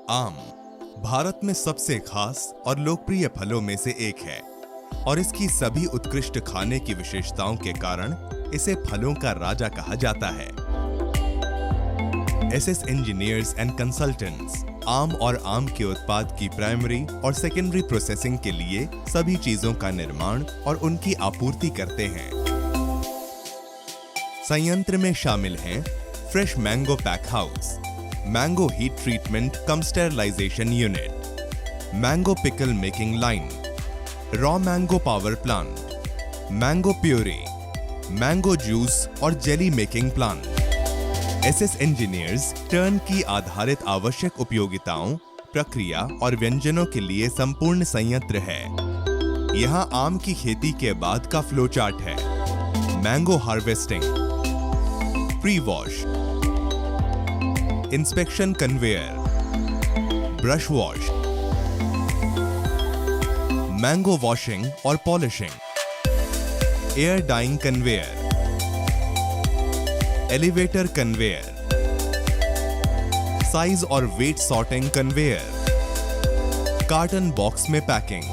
आम भारत में सबसे खास और लोकप्रिय फलों में से एक है और इसकी सभी उत्कृष्ट खाने की विशेषताओं के कारण इसे फलों का राजा कहा जाता है। एसएस इंजीनियर्स एंड कंसल्टेंट्स आम और आम के उत्पाद की प्राइमरी और सेकेंडरी प्रोसेसिंग के लिए सभी चीजों का निर्माण और उनकी आपूर्ति करते हैं। संयंत्र में शामिल हैं fresh mango pack house, mango heat treatment cum sterilisation unit, mango pickle making line, raw mango power plant, mango puree, mango juice और jelly making plant. SS engineers turnkey आधारित आवश्यक उपयोगिताओं, प्रक्रिया और व्यंजनों के लिए संपूर्ण संयंत्र है। यहां आम की खेती के बाद का फ्लो चार्ट है। Mango harvesting, pre wash, inspection conveyor, brush wash, mango washing और polishing, air drying conveyor, elevator conveyor, size और weight sorting conveyor, carton box में packing,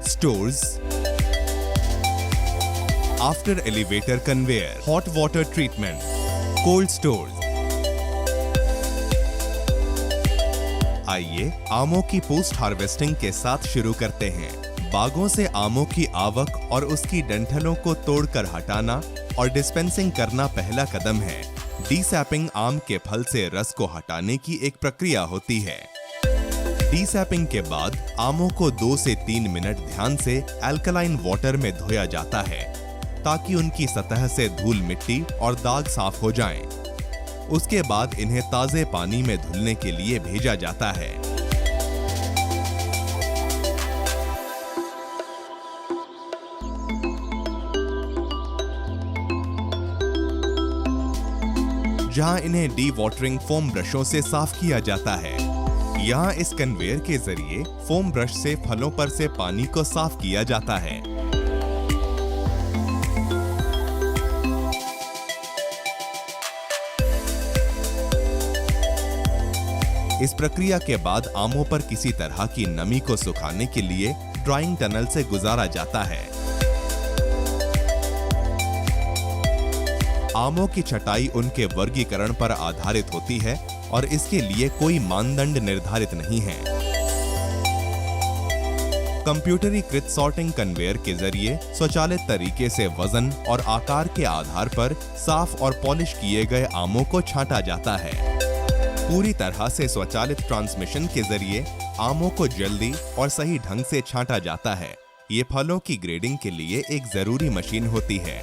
stores, after elevator conveyor, hot water treatment, cold stores. आइए आमों की post harvesting के साथ शुरू करते हैं। बागों से आमों की आवक और उसकी डंठलों को तोड़कर हटाना और डिस्पेंसिंग करना पहला कदम है। डीसैपिंग आम के फल से रस को हटाने की एक प्रक्रिया होती है। डीसैपिंग के बाद आमों को 2 से 3 मिनट ध्यान से अल्कलाइन वाटर में धोया जाता है ताकि उनकी सतह से धूल मिट्टी और दाग साफ हो जाएं। उसके बाद इन्हें ताजे पानी में धुलने के लिए भेजा जाता है। जहां इन्हें डी वाटरिंग फोम ब्रशों से साफ किया जाता है। यहां इस कन्वेयर के जरिए फोम ब्रश से फलों पर से पानी को साफ किया जाता है। इस प्रक्रिया के बाद आमों पर किसी तरह की नमी को सुखाने के लिए ड्राइंग टनल से गुजारा जाता है। आमों की छटाई उनके वर्गीकरण पर आधारित होती है और इसके लिए कोई मानदंड निर्धारित नहीं है। कंप्यूटरीकृत सॉर्टिंग कन्वेयर के जरिए स्वचालित तरीके से वजन और आकार के आधार पर साफ और पॉलिश किए गए आमों को छांटा जाता है। पूरी तरह से स्वचालित ट्रांसमिशन के जरिए आमों को जल्दी और सही ढंग से छांटा जाता है। ये फलों की ग्रेडिंग के लिए एक जरूरी मशीन होती है।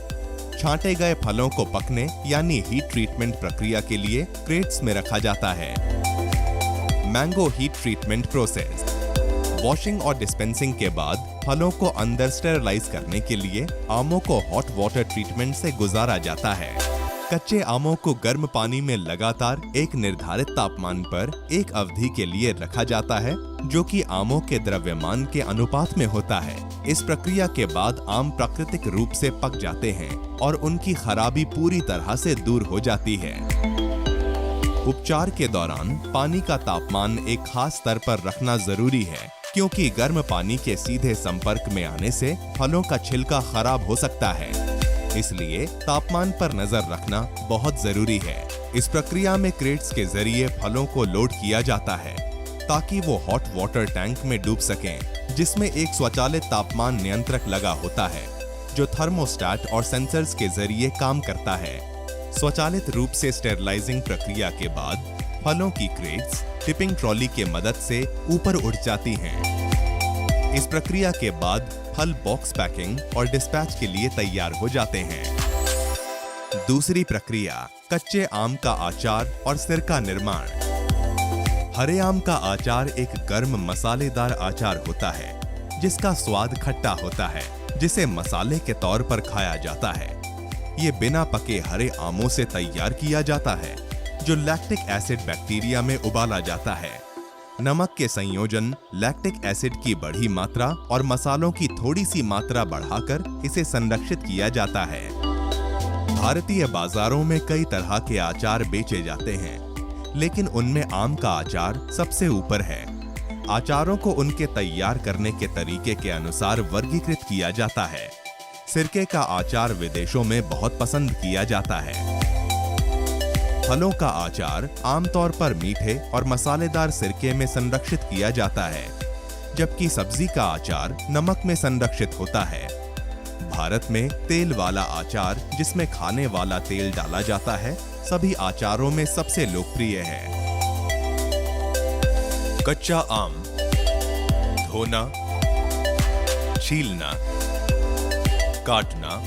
छांटे गए फलों को पकने यानी हीट ट्रीटमेंट प्रक्रिया के लिए क्रेट्स में रखा जाता है। Mango heat treatment process, washing और डिस्पेंसिंग के बाद फलों को अंदर स्टेरलाइज करने के लिए आमों को हॉट वाटर ट्रीटमेंट से गुजारा जाता है। कच्चे आमों को गर्म पानी में लगातार एक निर्धारित तापमान पर एक अवधि के लिए रखा जाता है, जो कि आमों के द्रव्यमान के अनुपात में होता है। इस प्रक्रिया के बाद आम प्राकृतिक रूप से पक जाते हैं और उनकी खराबी पूरी तरह से दूर हो जाती है। उपचार के दौरान पानी का तापमान एक खास स्तर पर रखना जरूरी है, क्योंकि गर्म पानी के सीधे संपर्क में आने से फलों का छिलका खराब हो सकता है। इसलिए तापमान पर नजर रखना बहुत जरूरी है। इस प्रक्रिया में क्रेट्स के जरिए फलों को लोड किया जाता है ताकि वो हॉट वाटर टैंक में डूब सकें, जिसमें एक स्वचालित तापमान नियंत्रक लगा होता है जो थर्मोस्टेट और सेंसर्स के जरिए काम करता है। स्वचालित रूप से स्टेरलाइजिंग प्रक्रिया के बाद फलों की क्रेट्स टिपिंग ट्रॉली के मदद से ऊपर उठ जाती हैं। इस प्रक्रिया के बाद फल बॉक्स पैकिंग और डिस्पैच के लिए तैयार हो जाते हैं। दूसरी प्रक्रिया, कच्चे आम का आचार और सिरका निर्माण। हरे आम का आचार एक गर्म मसालेदार आचार होता है जिसका स्वाद खट्टा होता है, जिसे मसाले के तौर पर खाया जाता है। ये बिना पके हरे आमों से तैयार किया जाता है, जो लैक्टिक एसिड बैक्टीरिया में उबाला जाता है। नमक के संयोजन, लैक्टिक एसिड की बढ़ी मात्रा और मसालों की थोड़ी सी मात्रा बढ़ाकर इसे संरक्षित किया जाता है। भारतीय बाजारों में कई तरह के आचार बेचे जाते हैं। लेकिन उनमें आम का अचार सबसे ऊपर है। अचारों को उनके तैयार करने के तरीके के अनुसार वर्गीकृत किया जाता है। सिरके का अचार विदेशों में बहुत पसंद किया जाता है। फलों का अचार आमतौर पर मीठे और मसालेदार सिरके में संरक्षित किया जाता है, जबकि सब्जी का अचार नमक में संरक्षित होता है। भारत में तेल वाला अचार, जिसमें खाने वाला तेल डाला जाता है, सभी अचारों में सबसे लोकप्रिय है। कच्चा आम धोना, छीलना, काटना,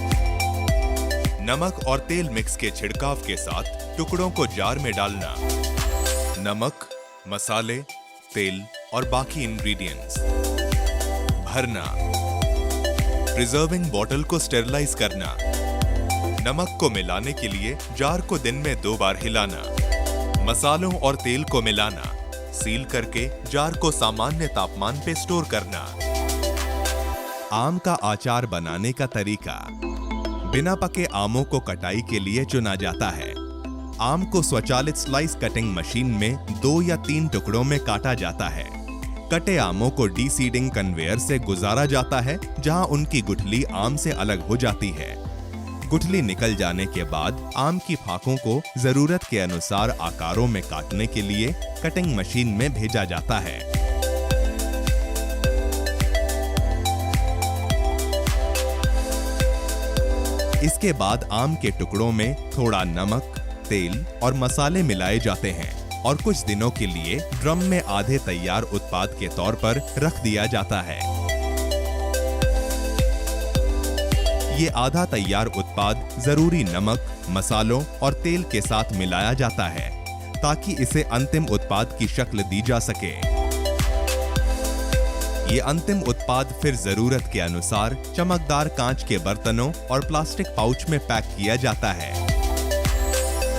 नमक और तेल मिक्स के छिड़काव के साथ टुकड़ों को जार में डालना, नमक, मसाले, तेल और बाकी इंग्रेडिएंट्स भरना, प्रिजर्विंग बॉटल को स्टेरलाइज करना, नमक को मिलाने के लिए जार को दिन में 2 बार हिलाना, मसालों और तेल को मिलाना, सील करके जार को सामान्य तापमान पे स्टोर करना। आम का अचार बनाने का तरीका। बिना पके आमों को कटाई के लिए चुना जाता है। आम को स्वचालित स्लाइस कटिंग मशीन में 2 या 3 टुकड़ों में काटा जाता है। कटे आमों को डीसीडिंग कन्वेयर से गुजारा जाता है, जहां उनकी गुठली आम से अलग हो जाती है। गुठली निकल जाने के बाद आम की फाकों को जरूरत के अनुसार आकारों में काटने के लिए कटिंग मशीन में भेजा जाता है। इसके बाद आम के टुकड़ों में थोड़ा नमक, तेल और मसाले मिलाए जाते हैं और कुछ दिनों के लिए ड्रम में आधे तैयार उत्पाद के तौर पर रख दिया जाता है। ये आधा तैयार उत्पाद जरूरी नमक, मसालों और तेल के साथ मिलाया जाता है ताकि इसे अंतिम उत्पाद की शक्ल दी जा सके। ये अंतिम उत्पाद फिर जरूरत के अनुसार चमकदार कांच के बर्तनों और प्लास्टिक पाउच में पैक किया जाता है।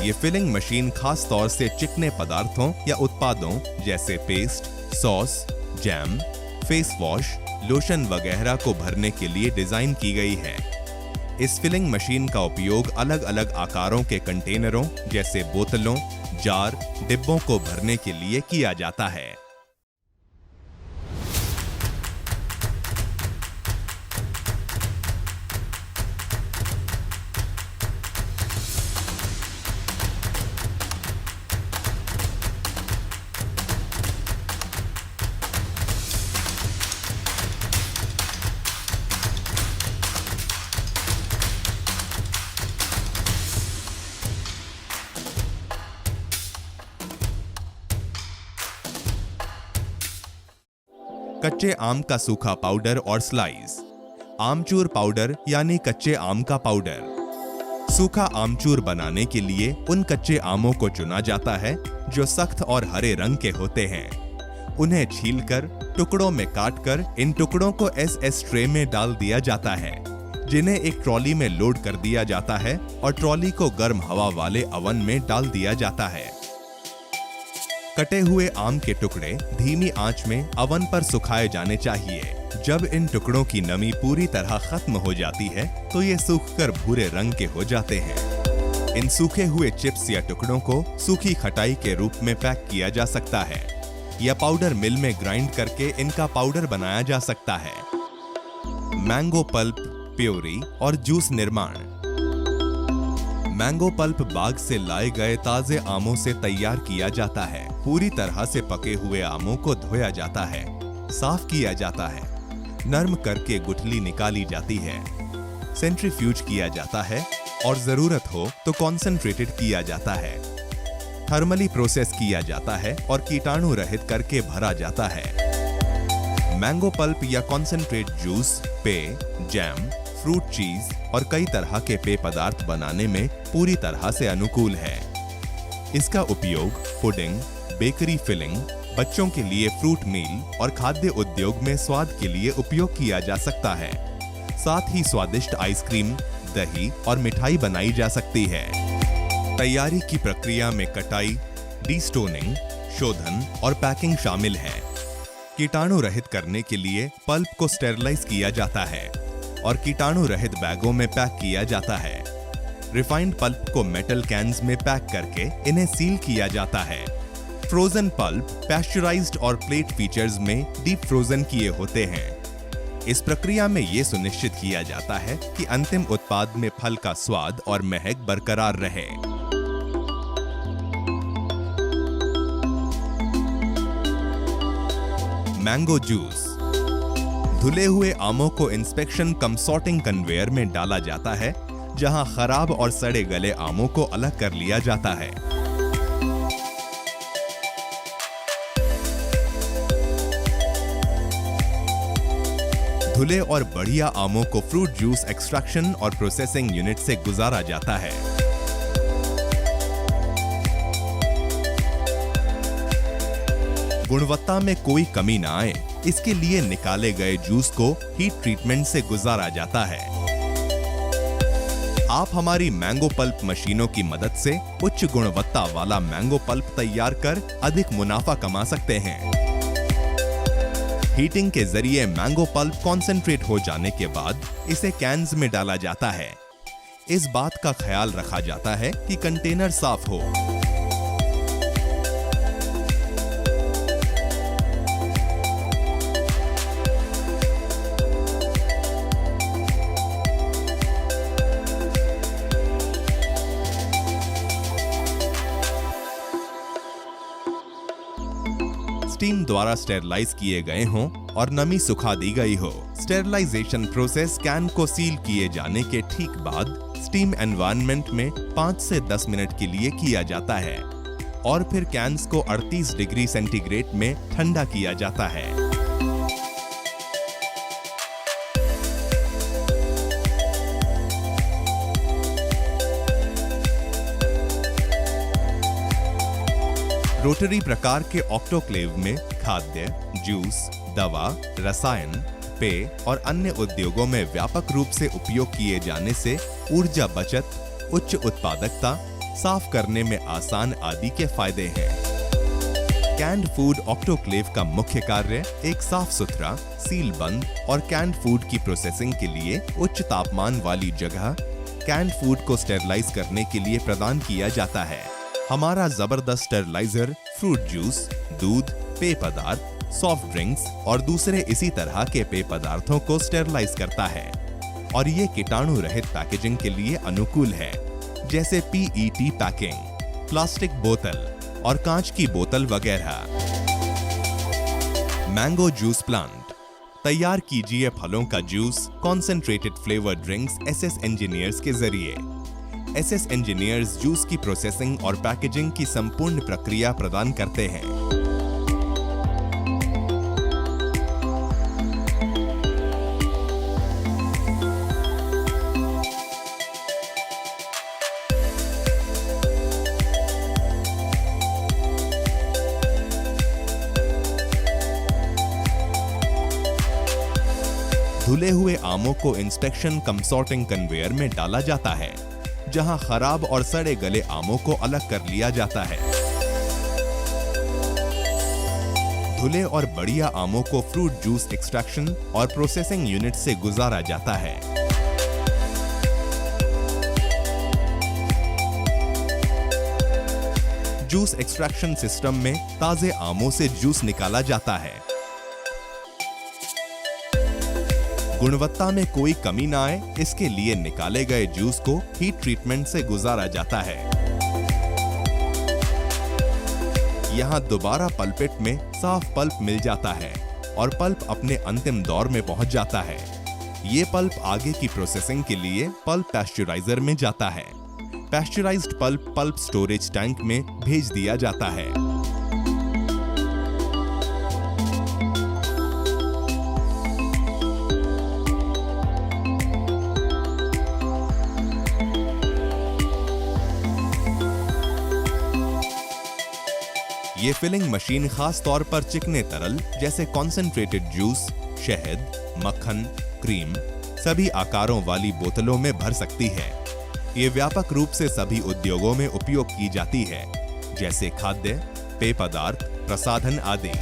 ये फिलिंग मशीन खास तौर से चिकने पदार्थों या उत्पादों जैसे paste, sauce, jam, face wash, lotion वगैरह को भरने के लिए डिजाइन की गई है। इस फिलिंग मशीन का उपयोग अलग अलग आकारों के कंटेनरों जैसे बोतलों, जार, डिब्बों को भरने के लिए किया जाता है। कच्चे आम का सूखा पाउडर और स्लाइस। आमचूर पाउडर यानी कच्चे आम का पाउडर। सूखा आमचूर बनाने के लिए उन कच्चे आमों को चुना जाता है जो सख्त और हरे रंग के होते हैं। उन्हें छीलकर टुकड़ों में काटकर इन टुकड़ों को एसएस ट्रे में डाल दिया जाता है, जिन्हें एक ट्रॉली में लोड कर दिया जाता है और ट्रॉली को गर्म हवा वाले ओवन में डाल दिया जाता है। कटे हुए आम के टुकड़े धीमी आंच में ओवन पर सुखाए जाने चाहिए। जब इन टुकड़ों की नमी पूरी तरह खत्म हो जाती है तो ये सूखकर भूरे रंग के हो जाते हैं। इन सूखे हुए चिप्स या टुकड़ों को सूखी खटाई के रूप में पैक किया जा सकता है या पाउडर मिल में ग्राइंड करके इनका पाउडर बनाया जा सकता है। मैंगो पल्प, प्योरी और जूस निर्माण। मैंगो पल्प बाग से लाए गए ताजे आमों से तैयार किया जाता है। पूरी तरह से पके हुए आमों को धोया जाता है, साफ किया जाता है, नरम करके गुठली निकाली जाती है, सेंट्रीफ्यूज किया जाता है और जरूरत हो तो कॉन्सेंट्रेटेड किया जाता है। थर्मली प्रोसेस किया जाता है और कीटाणु रहित करके भरा जाता है। मैंगो पल्प या कॉन्सेंट्रेट जूस, पेय, जैम, फ्रूट चीज और कई तरह के पेय पदार्थ बनाने में पूरी तरह से अनुकूल है। इसका उपयोग पुडिंग, बेकरी फिलिंग, बच्चों के लिए फ्रूट मील और खाद्य उद्योग में स्वाद के लिए उपयोग किया जा सकता है। साथ ही स्वादिष्ट आइसक्रीम, दही और मिठाई बनाई जा सकती है। तैयारी की प्रक्रिया में कटाई, डीस्टोनिंग, शोधन और पैकिंग शामिल है। कीटाणु रहित करने के लिए पल्प को स्टेरलाइज किया जाता है और कीटाणु रहित बैगों में पैक किया जाता है। रिफाइंड पल्प को मेटल कैन्स में पैक करके इन्हें सील किया जाता है फ्रोजन पल्प पैस्चराइज्ड और प्लेट फीचर्स में डीप फ्रोजन किए होते हैं। इस प्रक्रिया में ये सुनिश्चित किया जाता है कि अंतिम उत्पाद में फल का स्वाद और महक बरकरार रहे। Mango juice. धुले हुए आमों को इंस्पेक्शन कम सॉर्टिंग कन्वेयर में डाला जाता है, जहां खराब और सड़े गले आमों को अलग कर लिया जाता है। धुले और बढ़िया आमों को फ्रूट जूस एक्सट्रैक्शन और प्रोसेसिंग यूनिट से गुजारा जाता है। गुणवत्ता में कोई कमी न आए, इसके लिए निकाले गए जूस को हीट ट्रीटमेंट से गुजारा जाता है। आप हमारी मैंगो पल्प मशीनों की मदद से उच्च गुणवत्ता वाला मैंगो पल्प तैयार कर अधिक मुनाफा कमा सकते हैं। हीटिंग के जरिए मैंगो पल्प कॉन्सेंट्रेट हो जाने के बाद इसे कैन्स में डाला जाता है। इस बात का ख्याल रखा जाता है कि कंटेनर साफ हो। स्टीम द्वारा स्टेरलाइज किए गए हों और नमी सुखा दी गई हो। स्टेरलाइजेशन प्रोसेस कैन को सील किए जाने के ठीक बाद स्टीम एनवायरनमेंट में 5 से 10 मिनट के लिए किया जाता है और फिर कैन्स को 38 डिग्री सेंटीग्रेड में ठंडा किया जाता है। रोटरी प्रकार के ऑटोक्लेव में खाद्य, जूस, दवा, रसायन, पेय और अन्य उद्योगों में व्यापक रूप से उपयोग किए जाने से ऊर्जा बचत, उच्च उत्पादकता, साफ करने में आसान आदि के फायदे हैं। कैंड फूड ऑटोक्लेव का मुख्य कार्य एक साफ सुथरा, सील बंद और कैंड फूड की प्रोसेसिंग के लिए उच्च तापमान वाली जगह कैंड फूड को स्टेरलाइज करने के लिए प्रदान किया जाता है। हमारा जबरदस्त स्टेरलाइजर फ्रूट जूस, दूध, पेय पदार्थ, सॉफ्ट ड्रिंक्स और दूसरे इसी तरह के पेय पदार्थों को स्टेरलाइज करता है और ये कीटाणु रहित पैकेजिंग के लिए अनुकूल है, जैसे पीईटी पैकिंग, प्लास्टिक बोतल और कांच की बोतल वगैरह। Mango juice plant. तैयार कीजिए फलों का juice concentrated flavour drinks SS engineers के जरिए। एसएस इंजीनियर्स जूस की प्रोसेसिंग और पैकेजिंग की संपूर्ण प्रक्रिया प्रदान करते हैं। धुले हुए आमों को इंस्पेक्शन कम सॉर्टिंग कन्वेयर में डाला जाता है, जहां खराब और सड़े गले आमों को अलग कर लिया जाता है। धुले और बढ़िया आमों को फ्रूट जूस एक्सट्रैक्शन और प्रोसेसिंग यूनिट से गुजारा जाता है। जूस एक्सट्रैक्शन सिस्टम में ताजे आमों से जूस निकाला जाता है। गुणवत्ता में कोई कमी न आए, इसके लिए निकाले गए जूस को हीट ट्रीटमेंट से गुजारा जाता है। यहाँ दोबारा पल्पेट में साफ पल्प मिल जाता है और पल्प अपने अंतिम दौर में पहुंच जाता है। ये पल्प आगे की प्रोसेसिंग के लिए पल्प पैस्चराइजर में जाता है। Pasteurised pulp pulp storage tank में भेज दिया जाता है। ये फिलिंग मशीन खास तौर पर चिकने तरल जैसे कॉन्सेंट्रेटेड जूस, शहद, मक्खन, क्रीम सभी आकारों वाली बोतलों में भर सकती है। ये व्यापक रूप से सभी उद्योगों में उपयोग की जाती है, जैसे खाद्य, पेय पदार्थ, प्रसाधन आदि।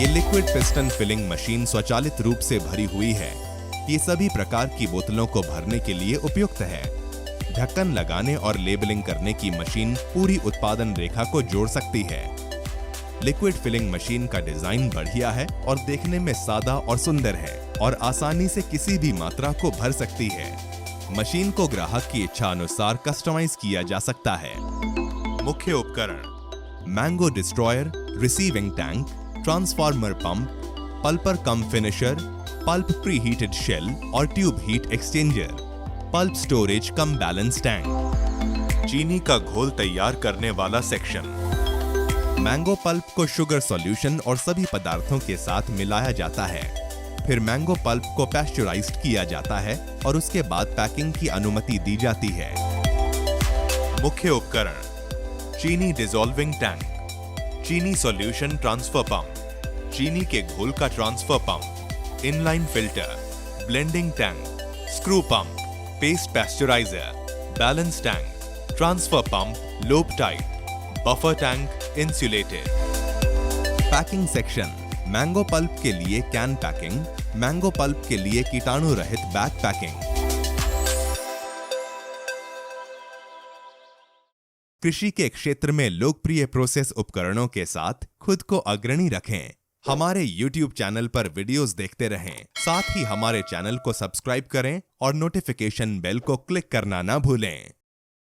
ये लिक्विड पिस्टन फिलिंग मशीन स्वचालित रूप से भरी हुई है। ये सभी प्रकार की बोतलों को भरने के लिए उपयुक्त है। ढक्कन लगाने और लेबलिंग करने की मशीन पूरी उत्पादन रेखा को जोड़ सकती है। लिक्विड फिलिंग मशीन का डिजाइन बढ़िया है और देखने में सादा और सुंदर है और आसानी से किसी भी मात्रा को भर सकती है। मशीन को ग्राहक की इच्छा अनुसार कस्टमाइज किया जा सकता है। मुख्य उपकरण: mango destroyer, receiving tank, transformer pump, pulper cum finisher, pulp pre heated shell और tube heat exchanger, pulp storage cum balance tank. चीनी का घोल तैयार करने वाला सेक्शन। मैंगो पल्प को शुगर सॉल्यूशन और सभी पदार्थों के साथ मिलाया जाता है। फिर मैंगो पल्प को पैस्चराइज्ड किया जाता है और उसके बाद पैकिंग की अनुमति दी जाती है। मुख्य उपकरण: चीनी डिसॉल्विंग टैंक, चीनी सॉल्यूशन ट्रांसफर पंप, चीनी के घोल का transfer pump, inline filter, blending tank, screw pump, paste pasteuriser, balance tank, transfer pump, lobe tight, buffer tank, insulated. Packing section: mango pulp के लिए कैन पैकिंग, मैंगो पल्प के लिए कीटाणु रहित बैग पैकिंग। कृषि के क्षेत्र में लोकप्रिय प्रोसेस उपकरणों के साथ खुद को अग्रणी रखें। हमारे YouTube चैनल पर वीडियोस देखते रहें। साथ ही हमारे चैनल को सब्सक्राइब करें और नोटिफिकेशन बेल को क्लिक करना ना भूलें।